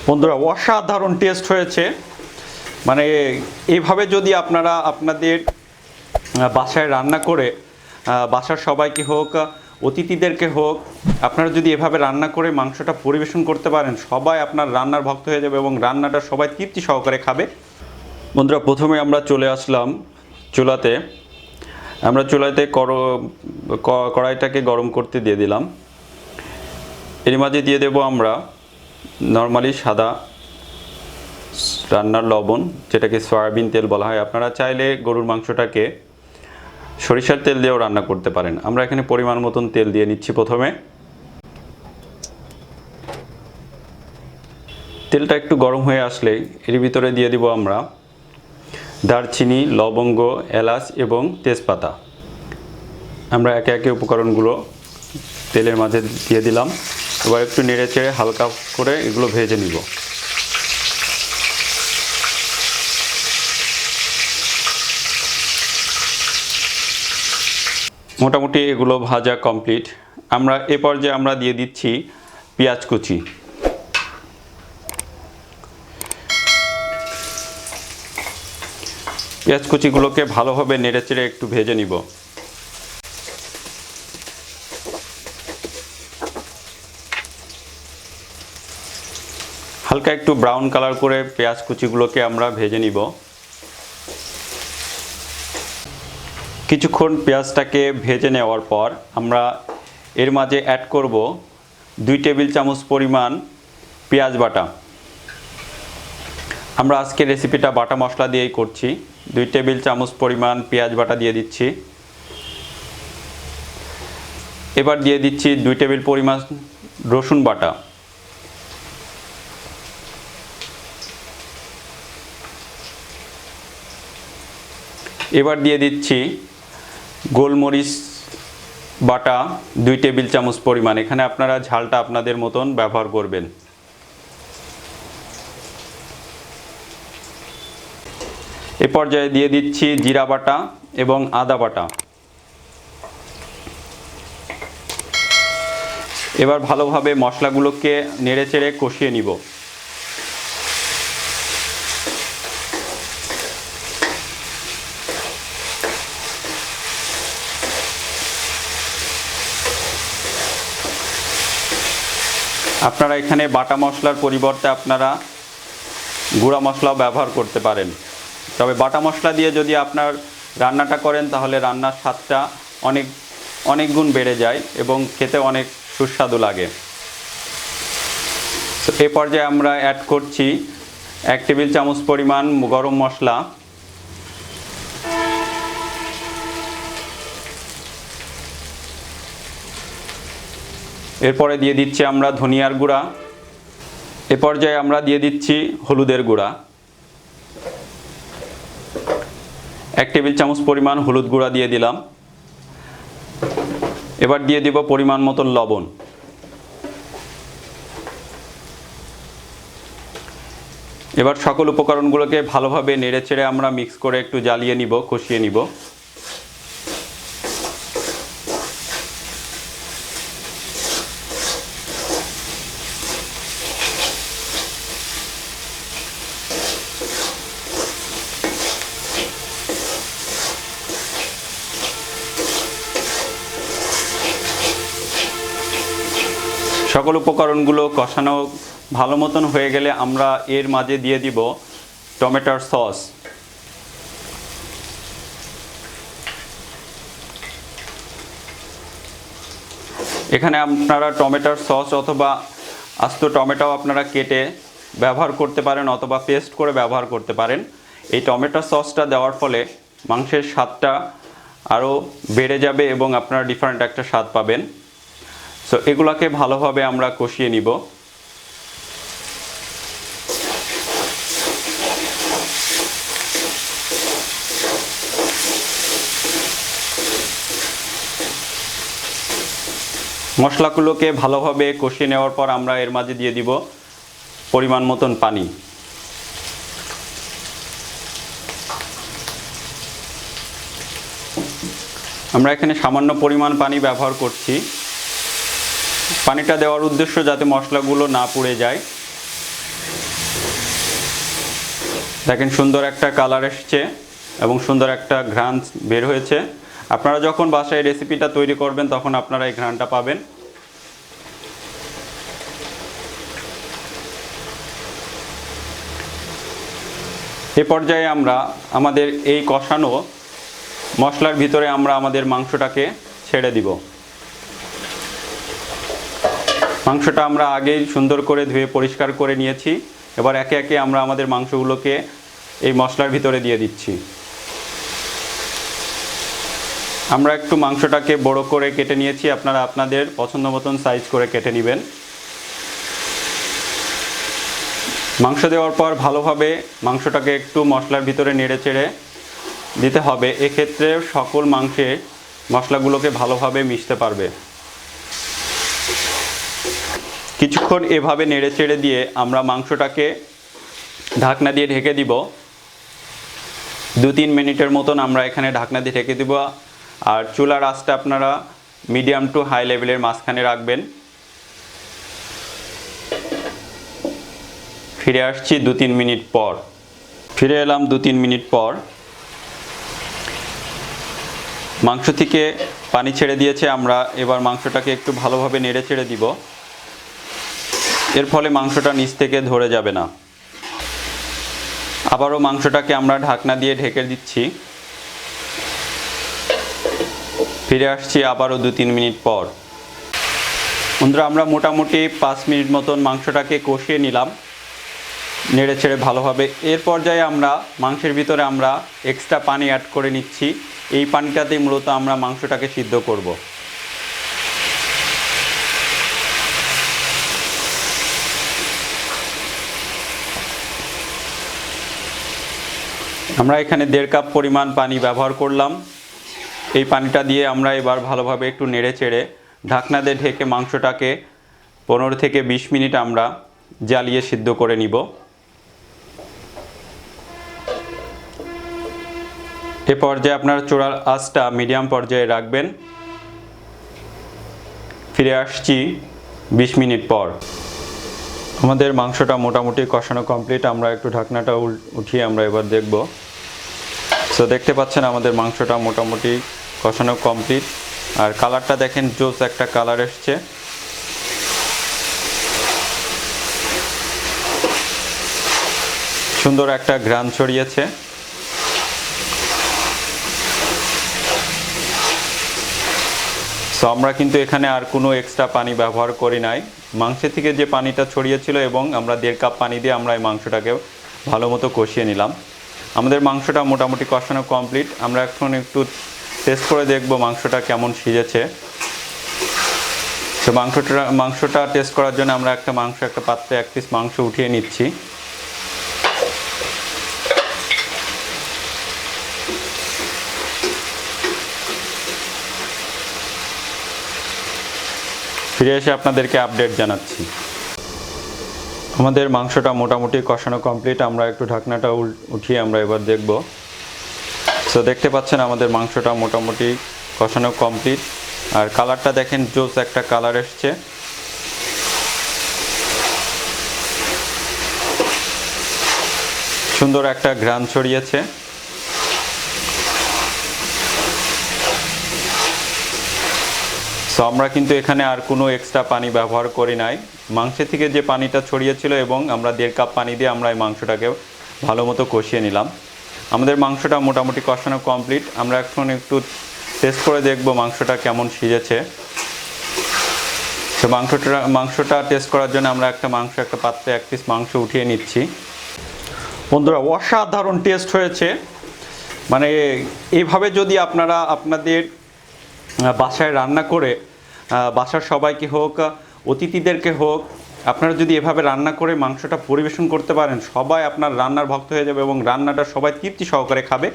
বন্ধুরা অসাধারণ টেস্ট হয়েছে। মানে এইভাবে যদি আপনারা আপনাদের বাসায় রান্না করে বাসার সবাইকে হোক অতিথিদেরকে হোক আপনারা যদি এভাবে রান্না করে মাংসটা পরিবেশন করতে পারেন, সবাই আপনার রান্নার ভক্ত হয়ে যাবে এবং রান্নাটা সবাই তৃপ্তি সহকারে খাবে। বন্ধুরা প্রথমে আমরা চলে আসলাম চুলাতে। আমরা চুলাতে কড়াইটাকে গরম করতে দিয়ে দিলাম। এর মাঝে দিয়ে দেব আমরা নর্মালি সাদা রান্নার লবণ, যেটাকে সয়াবিন তেল বলা হয়। আপনারা চাইলে গরুর মাংসটাকে সরিষার তেল দিয়েও রান্না করতে পারেন। আমরা এখানে পরিমাণ মতন তেল দিয়ে নিচ্ছি। প্রথমে তেলটা একটু গরম হয়ে আসলে এর ভিতরে দিয়ে দিব আমরা দারচিনি, লবঙ্গ, এলাচ এবং তেজপাতা। আমরা একে একে উপকরণগুলো তেলের মাঝে দিয়ে দিলাম। এবার একটু নেড়ে চেড়ে হালকা করে এগুলো ভেজে নিব। মোটামুটি এগুলো ভাজা কমপ্লিট। আমরা এ পর্যায়ে আমরা দিয়ে দিচ্ছি পেঁয়াজ কুচি। পেঁয়াজ কুচিগুলোকে ভালোভাবে নেড়ে চেড়ে একটু ভেজে নিব। হালকা একটু ব্রাউন কালার করে পেঁয়াজ কুচিগুলোকে আমরা ভেজে নিব। কিছুক্ষণ পেঁয়াজটাকে ভেজে নেওয়ার পর আমরা এর মাঝে অ্যাড করব 2 টেবিল চামচ পরিমাণ পেঁয়াজ বাটা। আমরা আজকে রেসিপিটা বাটা মশলা দিয়েই করছি। 2 টেবিল চামচ পরিমাণ পেঁয়াজ বাটা দিয়ে দিচ্ছি। এবার দিয়ে দিচ্ছি 2 টেবিল পরিমাণ রসুন বাটা। এবার দিয়ে দিচ্ছি গোলমরিচ বাটা 2 টেবিল চামচ পরিমাণ। এখানে আপনারা ঝালটা আপনাদের মতন ব্যবহার করবেন। এ পর্যায়ে দিয়ে দিচ্ছি জিরা বাটা এবং আদা বাটা। এবার ভালোভাবে মশলাগুলোকে নেড়েচেড়ে কষিয়ে নিব। আপনারা এখানে বাটা মশলার পরিবর্তে আপনারা গুঁড়া মশলাও ব্যবহার করতে পারেন। তবে বাটা মশলা দিয়ে যদি আপনার রান্নাটা করেন তাহলে রান্নার স্বাদটা অনেক গুণ বেড়ে যায় এবং খেতে অনেক সুস্বাদু লাগে। তো এ পর্যায়ে আমরা অ্যাড করছি 1 টেবিল চামচ পরিমাণ গরম মশলা। এরপরে দিয়ে দিচ্ছি আমরা ধনিয়ার গুঁড়া। এ পর্যায়ে আমরা দিয়ে দিচ্ছি হলুদের গুঁড়া। 1 টেবিল চামচ পরিমাণ হলুদ গুঁড়া দিয়ে দিলাম। এবার দিয়ে দিব পরিমাণ মতন লবণ। এবার সকল উপকরণগুলোকে ভালোভাবে নেড়েচেড়ে আমরা মিক্স করে একটু জ্বালিয়ে নিব, কষিয়ে নিব। সকল উপকরণগুলো কষানো ভালো মতন হয়ে গেলে আমরা এর মাঝে দিয়ে দিব টমেটোর সস। এখানে আপনারা টমেটোর সস অথবা আস্ত টমেটো আপনারা কেটে ব্যবহার করতে পারেন অথবা পেস্ট করে ব্যবহার করতে পারেন। এই টমেটো সসটা দেওয়ার ফলে মাংসের স্বাদটা আরও বেড়ে যাবে এবং আপনারা ডিফারেন্ট একটা স্বাদ পাবেন। সো এগুলাকে ভালোভাবে আমরা কষিয়ে নিব। মশলাগুলোকে ভালোভাবে কষিয়ে নেওয়ার পর আমরা এর মাঝে দিয়ে দিব পরিমাণ মতন পানি। আমরা এখানে সামান্য পরিমাণ পানি ব্যবহার করছি। পানিটা দেওয়ার উদ্দেশ্য যাতে মশলাগুলো না পুড়ে যায়। দেখেন সুন্দর একটা কালার এসছে এবং সুন্দর একটা ঘ্রাণ বের হয়েছে। আপনারা যখন বাসায় রেসিপিটা তৈরি করবেন তখন আপনারা এই ঘ্রাণটা পাবেন। এ পর্যায়ে আমরা আমাদের এই কষানো মশলার ভিতরে আমরা আমাদের মাংসটাকে ছেড়ে দিব। মাংসটা আমরা আগেই সুন্দর করে ধুয়ে পরিষ্কার করে নিয়েছি। এবার একে একে আমরা আমাদের মাংসগুলোকে এই মশলার ভিতরে দিয়ে দিচ্ছি। আমরা একটু মাংসটাকে বড় করে কেটে নিয়েছি, আপনারা আপনাদের পছন্দ মতন সাইজ করে কেটে নেবেন। মাংস দেওয়ার পর ভালোভাবে মাংসটাকে একটু মশলার ভিতরে নেড়ে চেড়ে দিতে হবে। এক্ষেত্রে সকল মাংসে মশলাগুলোকে ভালোভাবে মিশতে পারবে। কিছুক্ষণ এভাবে নেড়ে চেড়ে দিয়ে আমরা মাংসটাকে ঢাকনা দিয়ে ঢেকে দিব। 2-3 মিনিটের মতন আমরা এখানে ঢাকনা দিয়ে ঢেকে দিব। আর চুলার আঁচটা আপনারা মিডিয়াম টু হাই লেভেলের মাঝখানে রাখবেন। ফিরে আসছি 2-3 মিনিট পর। ফিরে এলাম 2-3 মিনিট পর। মাংস থেকে পানি ছেড়ে দিয়েছে। আমরা এবার মাংসটাকে একটু ভালোভাবে নেড়ে চেড়ে দিব। এর ফলে মাংসটা নিচ থেকে ধরে যাবে না। আবারও মাংসটাকে আমরা ঢাকনা দিয়ে ঢেকে দিচ্ছি। ফিরে আসছি আবারও 2-3 মিনিট পর। বন্ধুরা, আমরা মোটামুটি 5 মিনিট মতন মাংসটাকে কষিয়ে নিলাম নেড়ে ছেড়ে ভালোভাবে। এর পর্যায়ে আমরা মাংসের ভিতরে আমরা এক্সট্রা পানি অ্যাড করে নিচ্ছি। এই পানিটাতেই মূলত আমরা মাংসটাকে সিদ্ধ করব। আমরা এখানে 1.5 কাপ পরিমাণ পানি ব্যবহার করলাম। এই পানিটা দিয়ে আমরা এবার ভালোভাবে একটু নেড়ে চেড়ে ঢাকনা দিয়ে ঢেকে মাংসটাকে 15 থেকে 20 মিনিট আমরা জ্বালিয়ে সিদ্ধ করে নিব। এ পর্যায়ে আপনারা চুলার আঁচটা মিডিয়াম পর্যায়ে রাখবেন। ফিরে আসছি 20 মিনিট পর। আমাদের মাংসটা মোটামুটি কষানো কমপ্লিট। আমরা একটু ঢাকনাটা উঠিয়ে আমরা এবার দেখব। সো দেখতে পাচ্ছেন আমাদের মাংসটা মোটামুটি কষানো কমপ্লিট। আর কালারটা দেখেন, জোস একটা কালার এসছে। সুন্দর একটা ঘ্রাণ ছড়িয়েছে। সো আমরা কিন্তু এখানে আর কোনো এক্সট্রা পানি ব্যবহার করি নাই। মাংসের থেকে যে পানিটা ছড়িয়েছিল এবং আমরা 1.5 কাপ পানি দিয়ে আমরা এই মাংসটাকে ভালো মতো কষিয়ে নিলাম। আমাদের মাংসটা মোটামুটি কষানো কমপ্লিট। আমরা এখন একটু টেস্ট করে দেখব মাংসটা কেমন সিজেছে। তো মাংসটা টেস্ট করার জন্য আমরা একটা পাত্রে 1 পিস মাংস উঠিয়ে নিচ্ছি। ফিরে এসে আপনাদেরকে আপডেট জানাচ্ছি। আমাদের মাংসটা মোটামুটি কষানো কমপ্লিট। আমরা একটু ঢাকনাটা উঠিয়ে আমরা এবার দেখব। সো দেখতে পাচ্ছেন আমাদের মাংসটা মোটামুটি কষানো কমপ্লিট। আর কালারটা দেখেন, জোস একটা কালার এসছে। সুন্দর একটা ঘ্রাণ ছড়িয়েছে। সো আমরা কিন্তু এখানে আর কোনো এক্সট্রা পানি ব্যবহার করি নাই। মাংসের থেকে যে পানিটা ছড়িয়েছিল এবং আমরা 1.5 কাপ পানি দিয়ে আমরা এই মাংসটাকে ভালো মতো কষিয়ে নিলাম। আমাদের মাংসটা মোটামুটি কষানো কমপ্লিট। আমরা এখন একটু টেস্ট করে দেখব মাংসটা কেমন সিজেছে। তো মাংসটা টেস্ট করার জন্য আমরা একটা পাত্রে 1 পিস মাংস উঠিয়ে নিচ্ছি। বন্ধুরা, অসাধারণ টেস্ট হয়েছে। মানে এইভাবে যদি আপনারা আপনাদের বাসায় রান্না করে বাসার সবাইকে হোক, অতিথিদেরকে হোক, আপনারা যদি এভাবে রান্না করে মাংসটা পরিবেশন করতে পারেন, সবাই আপনার রান্নার ভক্ত হয়ে যাবে এবং রান্নাটা সবাই তৃপ্তি সহকারে খাবে।